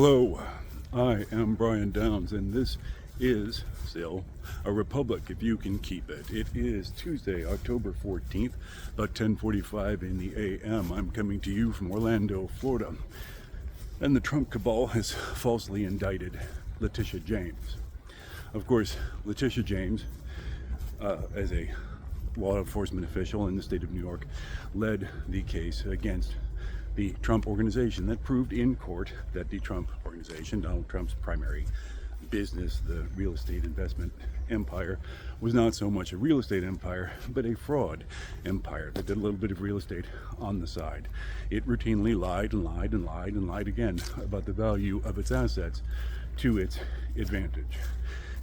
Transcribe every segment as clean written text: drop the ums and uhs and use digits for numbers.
Hello, I am Brian Downs, and this is still a republic if you can keep it. It is Tuesday, October 14th, about 10:45 in the a.m. I'm coming to you from Orlando, Florida, and the Trump cabal has falsely indicted Letitia James. Of course, Letitia James, as a law enforcement official in the state of New York, led the case against the Trump organization that proved in court that the Trump organization, Donald Trump's primary business, the real estate investment empire, was not so much a real estate empire, but a fraud empire that did a little bit of real estate on the side. It routinely lied and lied and lied and lied again about the value of its assets to its advantage.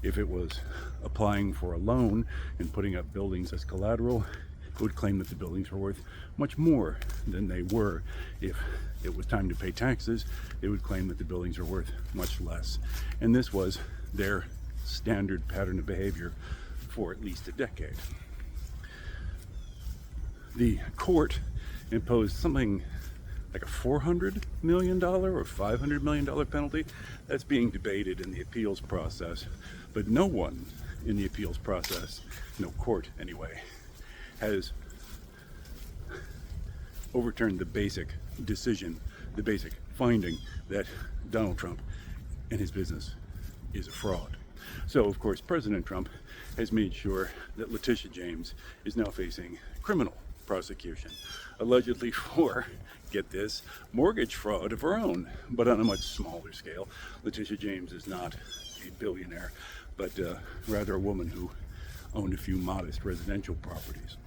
If it was applying for a loan and putting up buildings as collateral, it would claim that the buildings were worth much more than they were. If it was time to pay taxes, they would claim that the buildings are worth much less. And this was their standard pattern of behavior for at least a decade. The court imposed something like a $400 million or $500 million penalty. That's being debated in the appeals process, but no one in the appeals process, no court anyway, has overturned the basic decision, the basic finding that Donald Trump and his business is a fraud. So, of course, President Trump has made sure that Letitia James is now facing criminal prosecution, allegedly for, get this, mortgage fraud of her own, but on a much smaller scale. Letitia James is not a billionaire, but rather a woman who owned a few modest residential properties.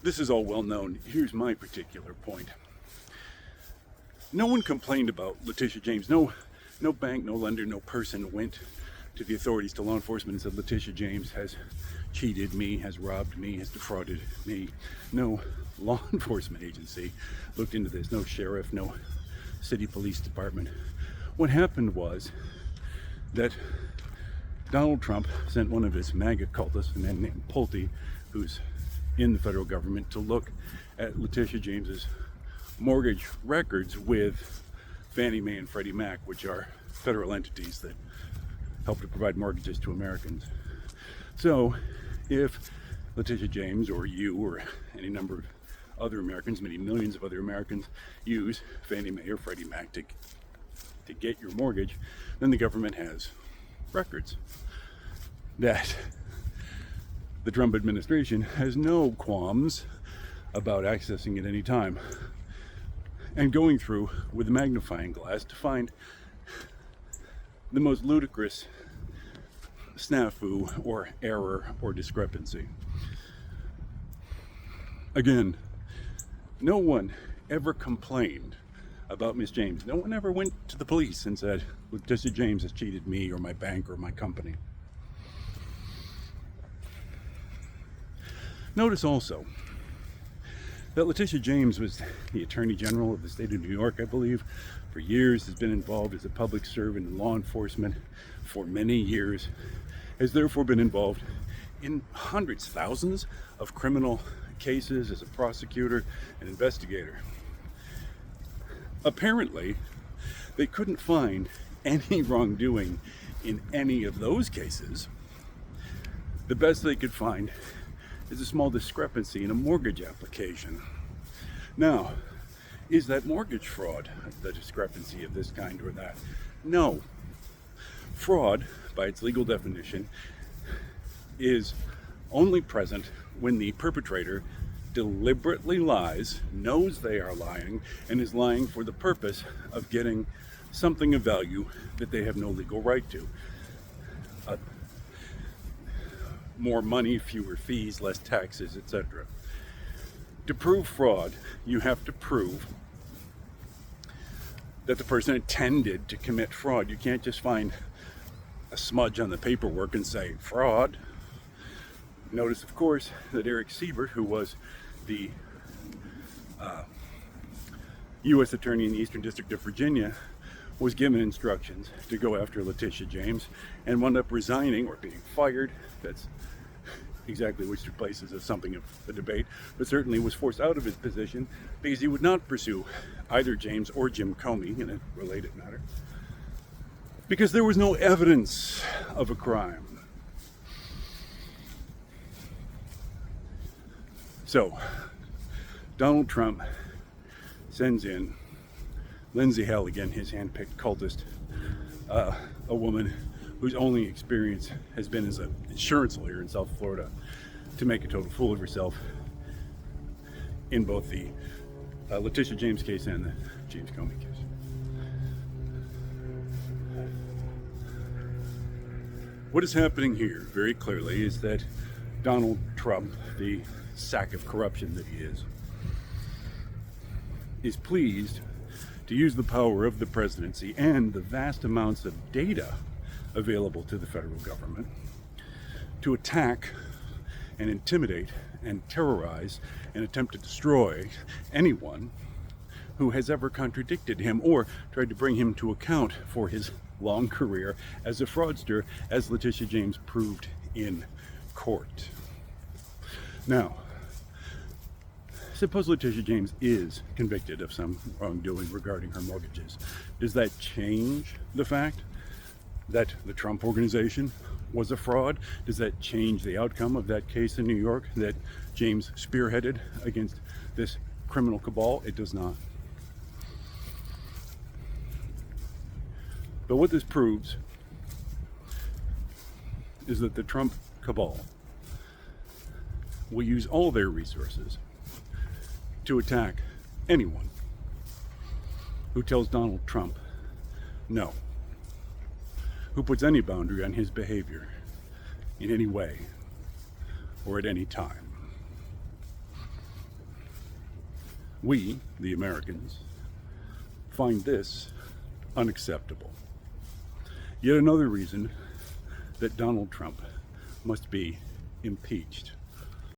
This is all well known. Here's my particular point. No one complained about Letitia James. No bank, no lender, no person went to the authorities, to law enforcement, and said Letitia James has cheated me, has robbed me, has defrauded me. No law enforcement agency looked into this. No sheriff, no city police department. What happened was that Donald Trump sent one of his MAGA cultists, a man named Pulte, who's in the federal government, to look at Letitia James's mortgage records with Fannie Mae and Freddie Mac, which are federal entities that help to provide mortgages to Americans. So if Letitia James or you or any number of other Americans, many millions of other Americans, use Fannie Mae or Freddie Mac to get your mortgage, then the government has records that the Trump administration has no qualms about accessing at any time and going through with a magnifying glass to find the most ludicrous snafu or error or discrepancy. Again, no one ever complained about Miss James. No one ever went to the police and said, Letitia James has cheated me or my bank or my company. Notice also that Letitia James was the Attorney General of the state of New York, I believe, for years, has been involved as a public servant in law enforcement for many years, has therefore been involved in hundreds, thousands of criminal cases as a prosecutor and investigator. Apparently, they couldn't find any wrongdoing in any of those cases. The best they could find is a small discrepancy in a mortgage application. Now, is that mortgage fraud, the discrepancy of this kind or that? No. Fraud, by its legal definition, is only present when the perpetrator deliberately lies, knows they are lying, and is lying for the purpose of getting something of value that they have no legal right to. More money, fewer fees, less taxes, etc. To prove fraud, you have to prove that the person intended to commit fraud. You can't just find a smudge on the paperwork and say fraud. Notice, of course, that Eric Siebert, who was the U.S. Attorney in the Eastern District of Virginia, was given instructions to go after Letitia James and wound up resigning or being fired. That's exactly which took place is something of a debate, but certainly was forced out of his position because he would not pursue either James or Jim Comey in a related matter, because there was no evidence of a crime. So, Donald Trump sends in Lindsay Halligan, his handpicked cultist, a woman whose only experience has been as an insurance lawyer in South Florida, to make a total fool of herself in both the Letitia James case and the James Comey case. What is happening here, very clearly, is that Donald Trump, the sack of corruption that he is pleased to use the power of the presidency and the vast amounts of data available to the federal government to attack and intimidate and terrorize and attempt to destroy anyone who has ever contradicted him or tried to bring him to account for his long career as a fraudster, as Letitia James proved in court. Now, suppose Letitia James is convicted of some wrongdoing regarding her mortgages. Does that change the fact that the Trump organization was a fraud? Does that change the outcome of that case in New York that James spearheaded against this criminal cabal? It does not. But what this proves is that the Trump cabal will use all their resources to attack anyone who tells Donald Trump no, who puts any boundary on his behavior in any way or at any time. We, the Americans, find this unacceptable. Yet another reason that Donald Trump must be impeached.